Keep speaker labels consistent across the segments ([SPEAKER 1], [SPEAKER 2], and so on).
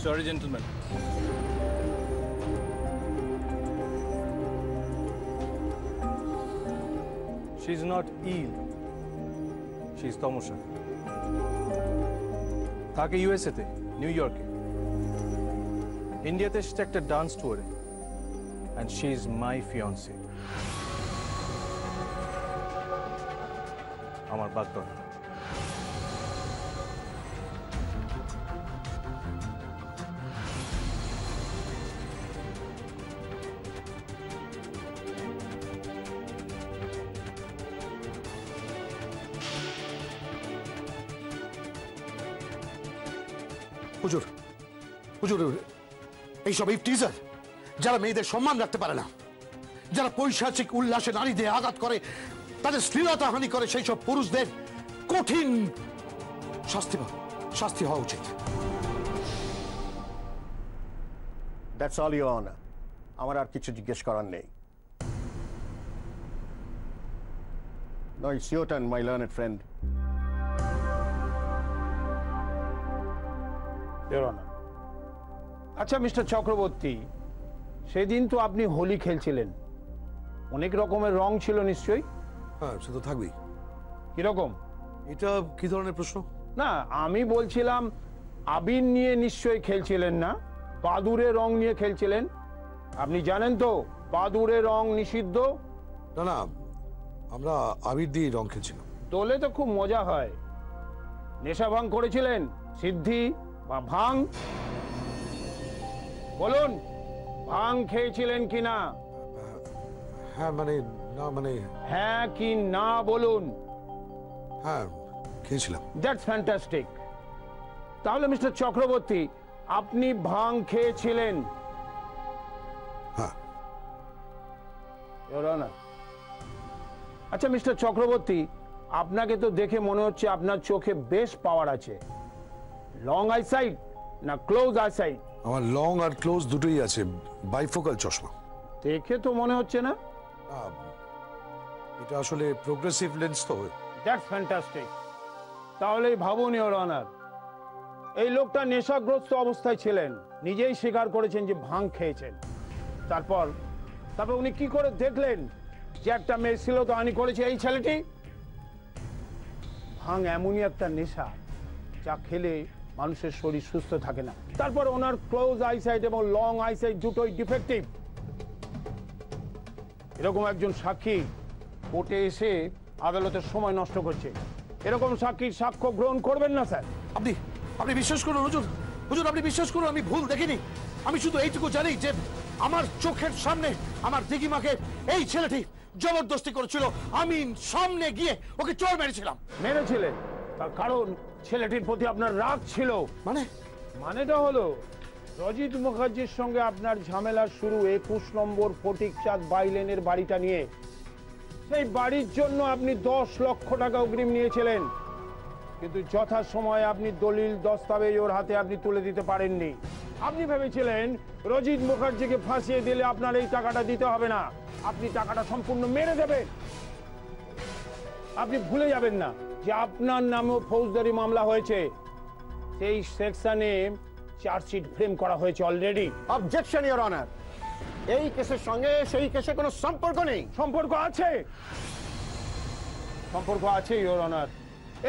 [SPEAKER 1] Sorry, gentlemen. She's not ill. She's Tomosha. থাকে ইউএসএতে, new ইয়র্কে। ইন্ডিয়াতে এসেছে একটা ডান্স ট্যুরে। And she is my fiancée. আমার বাগদত্তা।
[SPEAKER 2] হুজুর, হুজুর, এইসব ইফটিজার যারা মেয়েদের সম্মান রাখতে পারে না, যারা পৈশাচিক উল্লাসে নারীদের আঘাত করে, তাদের শ্লীলতা হানি করে, সেই সব পুরুষদের কঠিন শাস্তি হওয়া উচিত।
[SPEAKER 3] That's all your honour. আমার আর কিছু জিজ্ঞেস করার নেই। No, it's your turn, my learned friend.
[SPEAKER 4] Your Honor. আচ্ছা মিস্টার চক্রবর্তী, সেদিন তো আপনি হোলি খেলছিলেন, অনেক রকমের রং ছিল নিশ্চয়ই?
[SPEAKER 2] হ্যাঁ, সে তো থাকবেই।
[SPEAKER 4] কিরকম?
[SPEAKER 2] এটা কি ধরনের প্রশ্ন?
[SPEAKER 4] না, আমি বলছিলাম আবির নিয়ে নিশ্চয়ই খেলছিলেন না, বাদুড়ে রং নিয়ে খেলছিলেন। আপনি জানেন তো বাদুড়ে রং নিষিদ্ধ।
[SPEAKER 2] না না, আমরা আবির দিয়ে রং খেলছিলাম।
[SPEAKER 4] দোলে তো খুব মজা হয়। নেশা ভাঙ করেছিলেন, সিদ্ধি বা ভাঙ? বলুন, ভাঙ খেয়েছিলেন কিনা?
[SPEAKER 2] হ্যাঁ মানে না, মানে
[SPEAKER 4] হ্যাঁ কি না বলুন।
[SPEAKER 2] হ্যাঁ খেয়েছিলাম।
[SPEAKER 4] That's fantastic. তাহলে মিস্টার চক্রবর্তী, আপনি ভাঙ খেয়েছিলেন?
[SPEAKER 2] হ্যাঁ।
[SPEAKER 4] Your honour. আচ্ছা মিস্টার চক্রবর্তী, আপনাকে তো দেখে মনে হচ্ছে আপনার চোখে বেশ পাওয়ার আছে। লং আইসাইট না ক্লোজ আইসাইট?
[SPEAKER 2] আমার লং আর ক্লোজ দুটোই আছে, বাইফোকাল চশমা।
[SPEAKER 4] দেখে তো মনে হচ্ছে না।
[SPEAKER 2] এটা আসলে প্রোগ্রেসিভ লেন্স তো।
[SPEAKER 4] That's fantastic. তাহলেই ভাবুন ইওর অনার, এই লোকটা নেশাগ্রস্ত অবস্থায় ছিলেন, নিজেই স্বীকার করেছেন যে ভাঙ খেয়েছেন। তারপর উনি কি করে দেখলেন যে একটা মেয়ে শ্লীলতাহানি করেছে এই ছেলেটি? ভাঙ এমনই একটা নেশা যা খেলে মানুষের শরীর সুস্থ থাকে না। তারপর ওনার ক্লোজ আইসাইট এবং লং আইসাইট দুটোই ডিফেক্টিভ। এরকম একজন সাক্ষী কোর্টে এসে আদালতের সময় নষ্ট করছে। এরকম সাক্ষীর সাক্ষ্য গ্রহণ করবেন না স্যার।
[SPEAKER 2] আপনি বিশ্বাস করুন হুজুর, হুজুর আপনি বিশ্বাস করুন, আমি ভুল দেখিনি। আমি শুধু এইটুকু জানি যে আমার চোখের সামনে আমার দিদিমাকে এই ছেলেটি জবরদস্তি করেছিল, আমি সামনে গিয়ে ওকে চোর মেরেছিলাম।
[SPEAKER 4] মেরেছিলেন তার কারণ ছেলেটির প্রতি আপনার রাগ ছিল। মানেটা হলো রজিত মুখার্জির সঙ্গে আপনার ঝামেলা শুরু 21 নম্বর ফটিকচাঁদ বাইলেনের বাড়িটা নিয়ে। সেই বাড়ির জন্য আপনি 10 লক্ষ টাকা অগ্রিম নিয়েছিলেন, কিন্তু যথাসময়ে আপনি দলিল দস্তাবেজ ওর হাতে আপনি তুলে দিতে পারেননি। আপনি ভেবেছিলেন রজিত মুখার্জিকে ফাঁসিয়ে দিলে আপনার এই টাকাটা দিতে হবে না, আপনি টাকাটা সম্পূর্ণ মেরে দেবেন। আপনি ভুলে যাবেন না যে আপনার নামেও ফৌজদারি মামলা হয়েছে, সেই সেকশনে চার্জশিট ফ্রেম করা হয়েছে অলরেডি।
[SPEAKER 3] Objection your honour. এই কেসের সঙ্গে সেই কেসে কোনো সম্পর্ক নেই।
[SPEAKER 4] সম্পর্ক আছে, সম্পর্ক আছে ইওর অনার।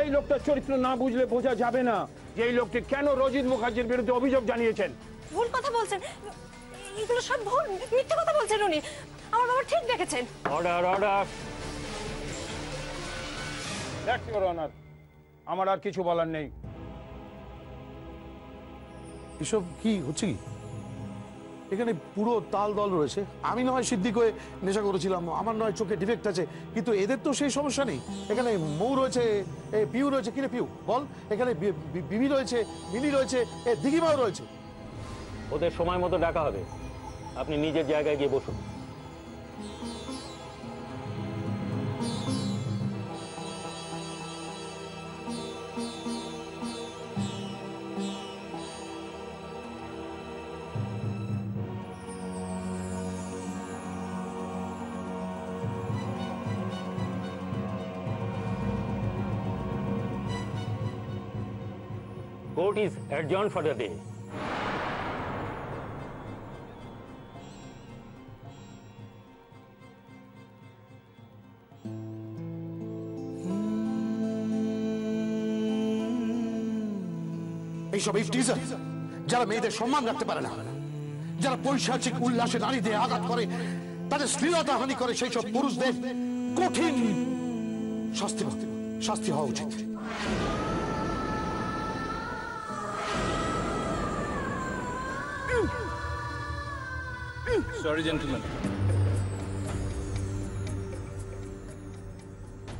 [SPEAKER 4] এই লোকটার চরিত্র না বুঝলে বোঝা যাবে না যে এই লোকটি কেন রজিত মুখার্জির বিরুদ্ধে অভিযোগ জানিয়েছেন।
[SPEAKER 5] ভুল কথা বলছেন, এগুলো সব ভুল, মিথ্যে কথা বলছেন উনি। আমার বাবা ঠিক দেখেছেন।
[SPEAKER 4] Order order. That's your honour, আমার আর কিছু বলার নেই।
[SPEAKER 2] এসব কি হচ্ছে? কি এখানে পুরো তাল দল রয়েছে। আমি না হয় সিদ্দিক হয়ে নেশা করেছিলাম, আমার নয় চোখে ডিফেক্ট আছে, কিন্তু এদের তো সেই সমস্যা নেই। এখানে মৌ রয়েছে, পিউ রয়েছে, কিরে পিউ বল, এখানে বিবি রয়েছে, মিলি রয়েছে, দিঘিমাও রয়েছে।
[SPEAKER 6] ওদের সময় মতো ডাকা হবে, আপনি নিজের জায়গায় গিয়ে বসুন। Court is adjourned for the day.
[SPEAKER 2] এইসব ইফটিজার যারা মেয়েদের সম্মান রাখতে পারে না, যারা পৈশাচিক উল্লাসে নারীদের আঘাত করে, তাদের শ্লীলতা হানি করে, সেই সব পুরুষদের কঠিন শাস্তি হওয়া উচিত।
[SPEAKER 1] Sorry, gentlemen.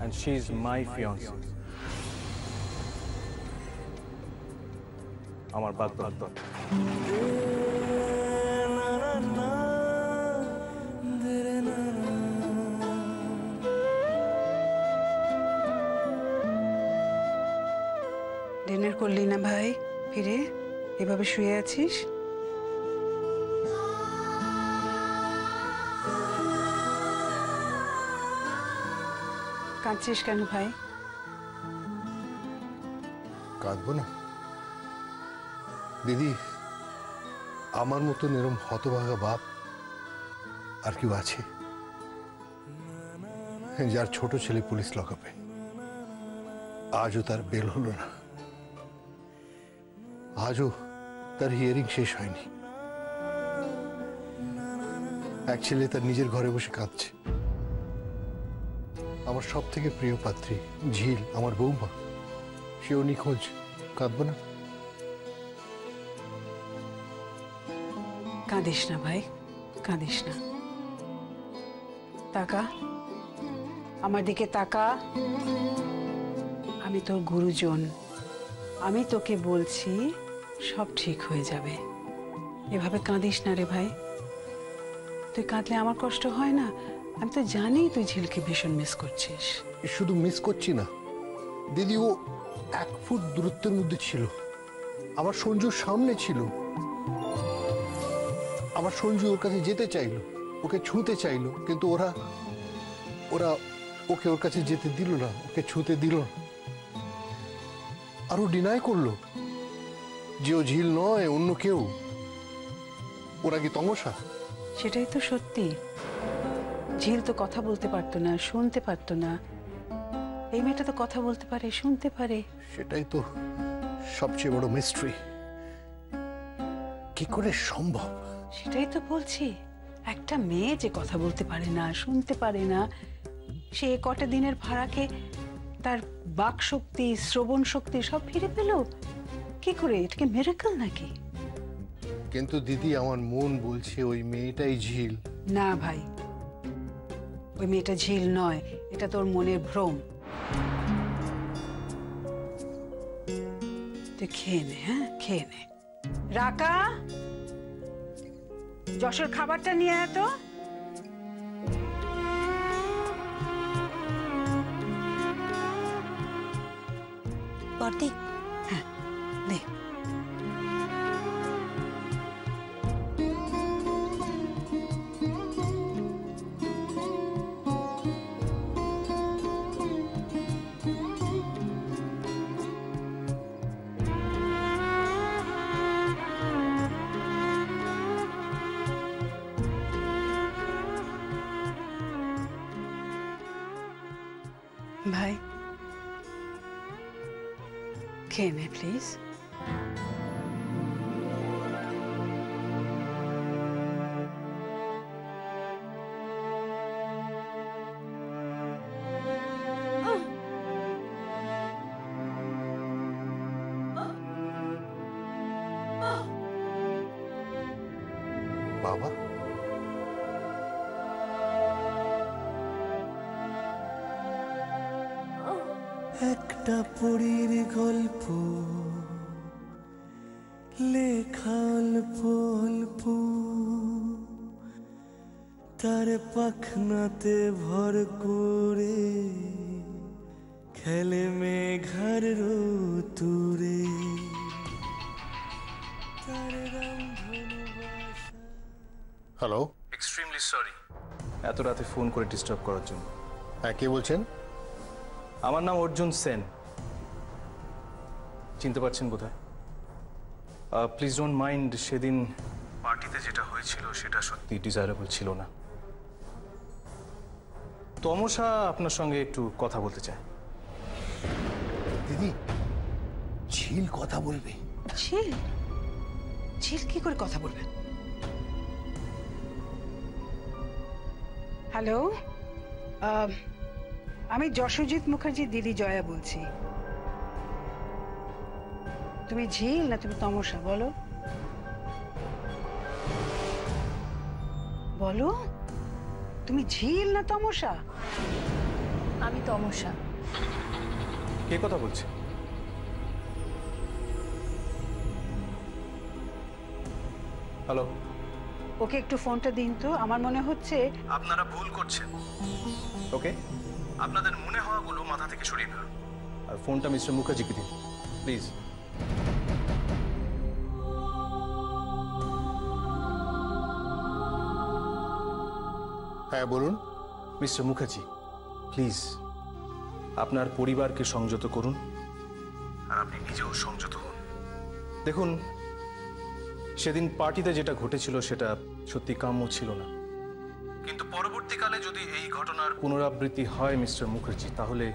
[SPEAKER 1] And she's my fiancée. আমার বাগদত্ত।
[SPEAKER 7] ডিনার করলি না ভাই? ফিরে এভাবে শুয়ে আছিস? কাঁদছিস কেন ভাই?
[SPEAKER 8] কাঁদবো না দিদি, আমার মতন এরম হতভাগা বাপ আর কেউ আছে যার ছোট ছেলে পুলিশ লকআপে, আজও তার বেল হলো না, আজও তার হিয়ারিং শেষ হয়নি। এক ছেলে তার নিজের ঘরে বসে কাঁদছে। আমার সব থেকে প্রিয় পাত্রী ঝিল, আমার বৌমা, সেও নিখোঁজ। কাঁদবো না?
[SPEAKER 7] কাঁদিস না ভাই, কাঁদিস না। তাকা, আমার দিকে তাকা। আমি তোর গুরুজন, আমি তোকে বলছি সব ঠিক হয়ে যাবে। এভাবে কাঁদিস না রে ভাই। তুই কাঁদলে আমার কষ্ট হয় না? আমি তো জানি তুই ঝিলকে ভীষণ মিস করছিস।
[SPEAKER 8] শুধু মিস করছি না দিদি, ও 1 ফুট দূরত্বের মধ্যে ছিল, আমার সঞ্জুর সামনে ছিল। আমার সঞ্জু ওর কাছে যেতে চাইলো, ওকে ছুঁতে চাইলো, কিন্তু ওরা ওকে ওর কাছে যেতে দিল না, ওকে ছুঁতে দিল না। আর ও ডিনাই করলো যে ও ঝিল নয়, অন্য কেউ। ওরা কি তমসা?
[SPEAKER 7] সেটাই তো সত্যি। ঝিল তো কথা বলতে পারতো না, শুনতে পারতো না। এই মেয়েটা তো কথা বলতে পারে, শুনতে পারে।
[SPEAKER 8] সেটাই তো সবচেয়ে বড় মিস্ট্রি। কি করে সম্ভব?
[SPEAKER 7] সেটাই তো বলছি, একটা মেয়ে যে কথা বলতে পারে না, শুনতে পারে না, সে কটা দিনের ভাড়াকে তার বাক শক্তি, শ্রবণ শক্তি সব ফিরে পেল কি করে? এটা কি মিরাকল নাকি?
[SPEAKER 8] কিন্তু দিদি, আমার মন বলছে ওই মেয়েটাই ঝিল।
[SPEAKER 7] না ভাই, ওই মেয়েটা ঝিল নয়, এটা তোর মনের ভ্রম। তুই খেয়ে নে, হ্যাঁ খেয়ে নে। রাকা, যশোর খাবারটা নিয়ে আয় তো।
[SPEAKER 5] বর্দি,
[SPEAKER 7] হ্যাঁ দে। ভাই খেয়ে নে প্লিজ।
[SPEAKER 8] বাবা,
[SPEAKER 9] একটা পরীর গল্প লেখা অল্প অল্প, তার পাখনাতে ভর করে খেলে মেঘার রতুরে।
[SPEAKER 8] হ্যালো।
[SPEAKER 1] এক্সট্রিমলি সরি এত রাতে ফোন করে ডিস্টার্ব করার জন্য।
[SPEAKER 8] হ্যাঁ, কে বলছেন?
[SPEAKER 1] আমার নাম অর্জুন সেন। চিনতে পারছেন বোধহয়? প্লিজ ডোন্ট মাইন্ড, সেদিন পার্টিতে যেটা হয়েছিল সেটা সত্যি ডিজায়ারেবল ছিল না। তমসা আপনার সঙ্গে একটু কথা বলতে চায়।
[SPEAKER 8] দিদি, ঝিল কথা বলবে?
[SPEAKER 7] ঝিল? ঝিল কি করে কথা বলবেন? হ্যালো, আমি যশোজিৎ মুখার্জি দিদি জয়া বলছি। তুমি ঝিল না তুমি তমসা? বলো বলো, তুমি ঝিল না তমসা?
[SPEAKER 5] আমি তমসা।
[SPEAKER 1] কে কথা বলছে? হ্যালো,
[SPEAKER 7] ওকে একটু ফোনটা দিন তো। আমার মনে হচ্ছে
[SPEAKER 1] আপনারা ভুল করছেন। ওকে, আপনাদের মনে হওয়াগুলো মাথা থেকে সরিয়ে ফেলুন আর ফোনটা মিস্টার মুখার্জিকে দিন প্লিজ।
[SPEAKER 8] হ্যাঁ বলুন।
[SPEAKER 1] মিস্টার মুখার্জি, প্লিজ আপনার পরিবারকে সংযত করুন আর আপনি নিজেও সংযত হন। দেখুন, সেদিন পার্টিতে যেটা ঘটেছিল সেটা সত্যি কাম্য ছিল না, কিন্তু পরবর্তীকালে যদি এই ঘটনার পুনরাবৃত্তি হয় মিস্টার মুখার্জি, তাহলে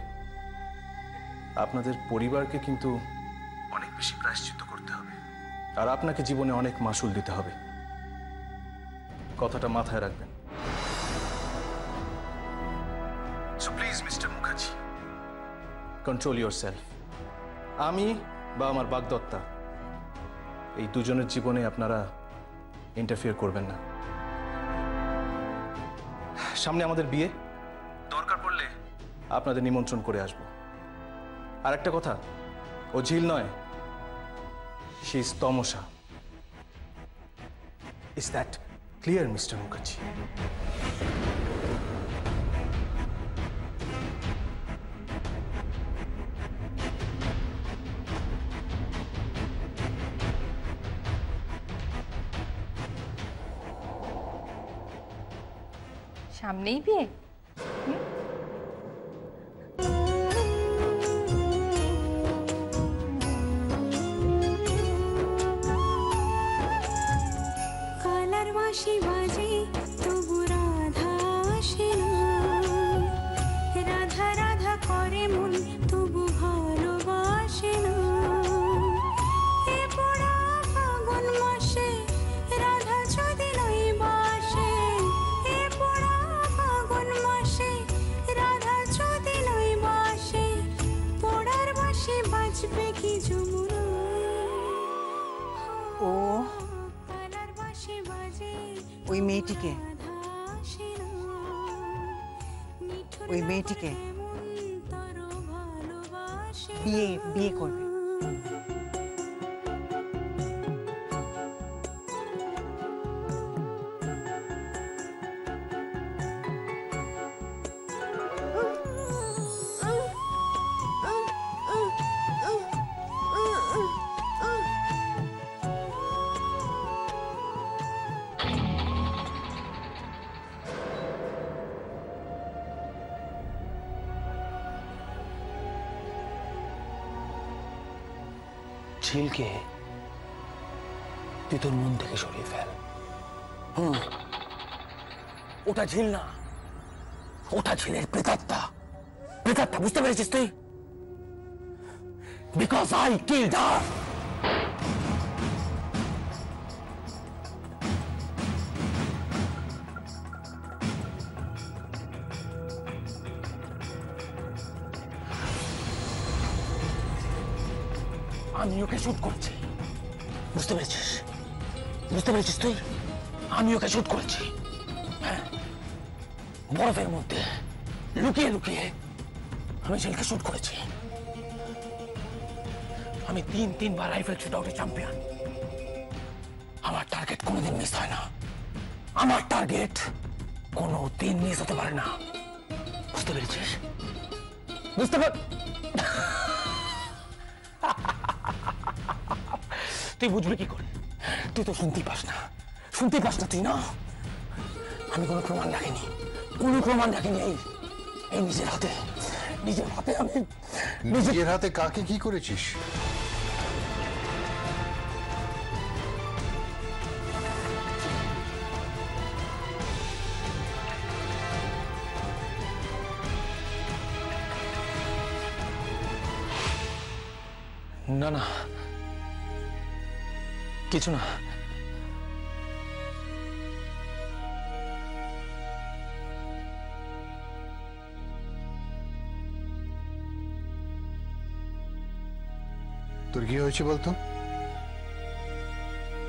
[SPEAKER 1] আপনাদের পরিবারকে কিন্তু অনেক বেশি প্রায়শ্চিত্ত করতে হবে আর আপনাকে জীবনে অনেক মাসুল দিতে হবে। কথাটা মাথায় রাখবেন। So please, Mr. Mukherjee, control yourself. আমি বা আমার বাগদত্তা, এই দুজনের জীবনে আপনারা ইন্টারফিয়ার করবেন না। সামনে আমাদের বিয়ে, দরকার পড়লে আপনাদের নিমন্ত্রণ করে আসব। আর একটা কথা, ও ঝিল নয়, she is Tamasa. Is that clear mister Mukherjee?
[SPEAKER 5] সামনেই বিয়ে?
[SPEAKER 10] কালার বাঁশি বাজে তবু রাধা আসে না, রাধা রাধা করে মন তবু ভালোবাসে না। এ পোড়া ফাগুন মাসে রাধা যদি নই বাসে, এ পোড়া ফাগুন মাসে রাধা যদি নই বাসে, পোড়ার বাঁশি বাজবে কি যমুনায়?
[SPEAKER 7] ও ওই মেয়েটিকে, ওই মেয়েটিকে বিয়ে করবে।
[SPEAKER 11] ঝিলকে তুই তোর মন থেকে সরিয়ে ফেল। ওটা ঝিল না, ওটা ঝিলের প্রেতাত্মা। প্রেতাত্মা, বুঝতে পেরেছিস তুই? বিকজ আই কিলড হার। আমি ওকে শুট করছি, বুঝতে পেরেছিস? বুঝতে পেরেছিস তুই? আমি ওকে শুট করেছি। হ্যাঁ, বরফের মধ্যে লুকিয়ে লুকিয়ে আমি ঝিলকে শুট করেছি। আমি তিনবার রাইফেল শুট আউটে চ্যাম্পিয়ন। আমার টার্গেট কোনোদিন মিস হয় না। আমার টার্গেট কোনোদিন মিস হতে পারে না। বুঝতে পেরেছিস? বুঝতে পার? তুই বুঝবি কি করে? তুই তো শুনতেই পাস না, শুনতেই পাস না তুই না। আমি কোনো প্রমাণ রাখিনি, কোনো প্রমাণ রাখিনি। এই নিজের হাতে আমি
[SPEAKER 8] নিজের হাতে কাকে কি করেছিস?
[SPEAKER 11] না না, কিছু না।
[SPEAKER 8] তোর কি হয়েছে বলতো?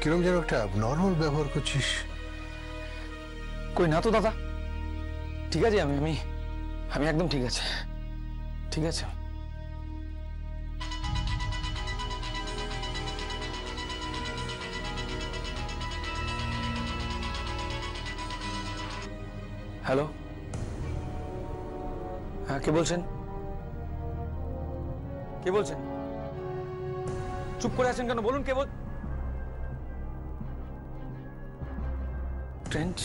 [SPEAKER 8] কিরম যেন একটা নর্মাল ব্যবহার করছিস।
[SPEAKER 11] কই না তো দাদা, ঠিক আছে, আমি আমি আমি একদম ঠিক আছে, ঠিক আছে। হ্যালো, হ্যাঁ কে বলছেন? কে বলছেন? চুপ করে আছেন কেন? বলুন কে বল। ট্রেন্চ?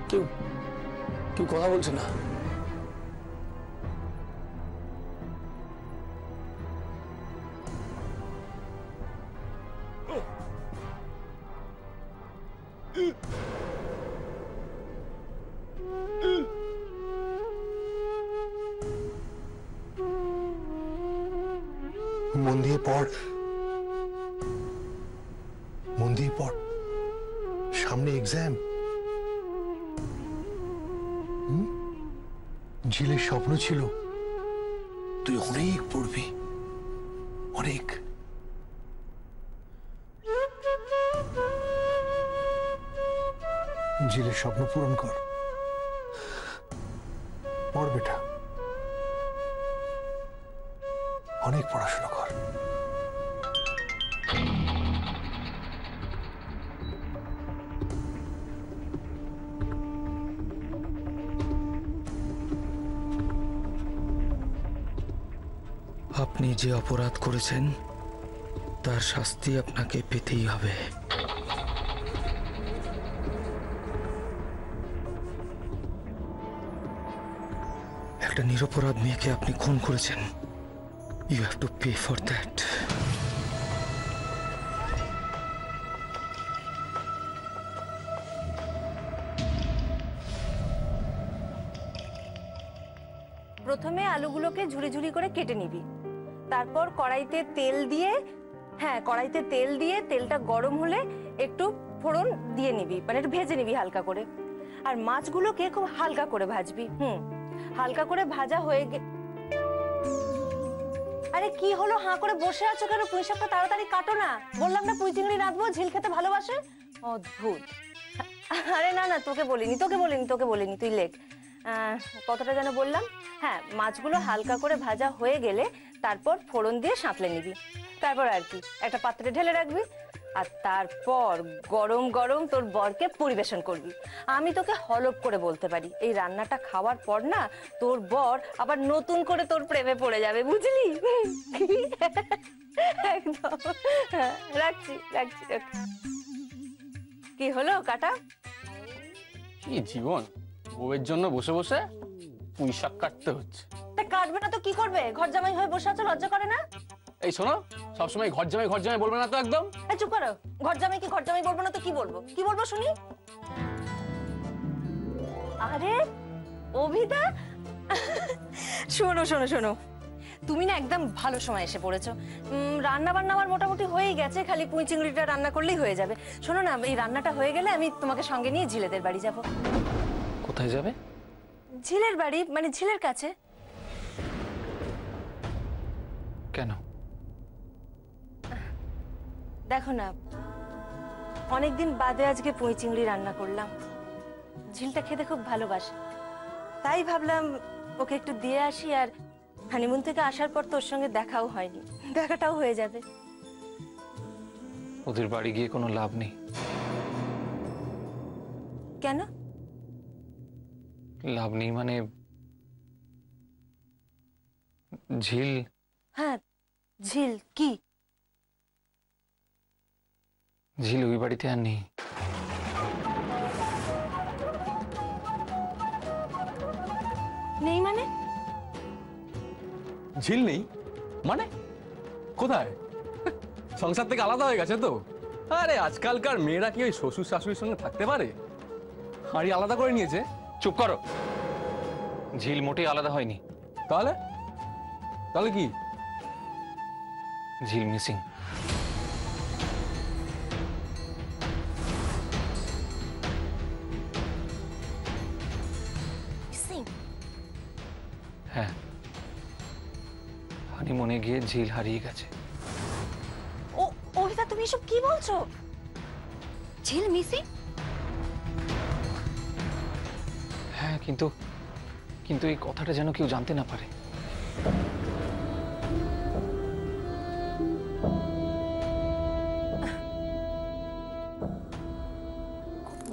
[SPEAKER 11] কেউ কেউ কথা বলছে না।
[SPEAKER 8] মন দিয়ে পড়, মন দিয়ে পড়, সামনে এক্সাম। ঝিলের স্বপ্ন ছিল তুই অনেক পড়বি, অনেক। ঝিলের স্বপ্ন পূরণ কর, পড় বেটা, অনেক পড়াশোনা কর।
[SPEAKER 11] আপনি যে অপরাধ করেছেন তার শাস্তি আপনাকে পেতেই হবে। একটা নিরপরাধ মেয়েকে আপনি খুন করেছেন। You have to pay for that.
[SPEAKER 5] প্রথমে আলুগুলোকে ঝুড়ি ঝুড়ি করে কেটে নিবি, তারপর কড়াইতে তেল দিয়ে, হ্যাঁ কড়াইতে তেল দিয়ে তেলটা গরম হলে একটু ফোড়ন দিয়ে নিবি, মানে একটু ভেজে নিবি হালকা করে। আর মাছগুলোকে খুব হালকা করে ভাজবি। হালকা করে ভাজা হয়ে আরে কি হলো, হাঁ করে বসে আছো কেন? পুঁই শাকটা তাড়াতাড়ি কাটো না। বললাম না পুঁই চিংড়ি রাঁধবো, ঝিল খেতে ভালোবাসে। অদ্ভুত। আরে না না, তোকে বলিনি, তুই লেখ। কতটা যেন বললাম? হ্যাঁ, মাছগুলো হালকা করে ভাজা হয়ে গেলে তারপর ফোড়ন দিয়ে সাঁতলে নিবি। তারপর আর কি, একটা পাত্রে ঢেলে রাখবি, আর তারপর গরম গরম তোর বরকে পরিবেশন করবি। আমি তোকে হলপ করে বলতে পারি, এই রান্নাটা খাওয়ার পর না তোর বর আবার নতুন করে তোর প্রেমে পড়ে যাবে, বুঝলি? একদম। রাখছি। কি হলো কাটা?
[SPEAKER 12] কি জীবন, বউয়ের জন্য বসে বসে পুঁই শাক কাটতে হচ্ছে।
[SPEAKER 5] তা কাটবে না তো কি করবে? ঘর জামাই হয়ে বসে আছো, লজ্জা করে না?
[SPEAKER 12] এই শোনো, সবসময় ঘর জামাই বলবে না তো একদম।
[SPEAKER 5] চুপ করো। ঘর জামাই বলবো না তো কি বলবো শুনি? আরে অভিদা, শোনো, তুমি না একদম ভালো সময় এসে পড়েছো। রান্না বান্না আমার মোটামুটি হয়েই গেছে, খালি পুঁই চিংড়িটা রান্না করলেই হয়ে যাবে। শোনো না, এই রান্নাটা হয়ে গেলে আমি তোমাকে সঙ্গে নিয়ে ঝিলেদের বাড়ি যাব।
[SPEAKER 12] কোথায় যাবে?
[SPEAKER 5] ঝিলের বাড়ি, মানে ঝিলের কাছে।
[SPEAKER 12] কেন?
[SPEAKER 5] দেখো না, অনেকদিন বাদে আজকে পুঁই চিংড়ি রান্না করলাম। ঝিলটা খেতে খুব ভালোবাসে, তাই ভাবলাম ওকে একটু দিয়ে আসি। আর হানিমুন থেকে আসার পর তোর সঙ্গে দেখাও হয়নি, দেখাটাও হয়ে যাবে।
[SPEAKER 12] ওদের বাড়ি গিয়ে কোনো লাভ নেই।
[SPEAKER 5] কেন
[SPEAKER 12] লাভ নেই মানে ঝিল।
[SPEAKER 5] হ্যাঁ, ঝিল কি?
[SPEAKER 12] ঝিল ওই বাড়িতে আর নেই।
[SPEAKER 5] নেই মানে?
[SPEAKER 12] ঝিল নেই মানে কোথায়? সংসার থেকে আলাদা হয়ে গেছে তো। আরে আজকালকার মেয়েরা কি ওই শ্বশুর শাশুড়ির সঙ্গে থাকতে পারে? হাঁড়ি আলাদা করে নিয়েছে।
[SPEAKER 11] চুপ করো, ঝিল মোটেই আলাদা হয়নি।
[SPEAKER 12] তাহলে তাহলে কি?
[SPEAKER 11] ঝিল মিসিং। হ্যাঁ, হানিমুনে গিয়ে ঝিল হারিয়ে গেছে।
[SPEAKER 5] ও অভিতা, তুমি এসব কি বলছো? ঝিল মিসিং?
[SPEAKER 11] হ্যাঁ, কিন্তু কিন্তু এই কথাটা যেন কেউ জানতে না পারে।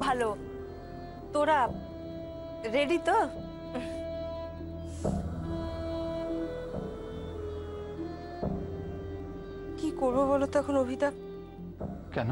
[SPEAKER 5] ভালো, তোরা রেডি তো? কি করবো বলো তো এখন অভিতা?
[SPEAKER 11] কেন?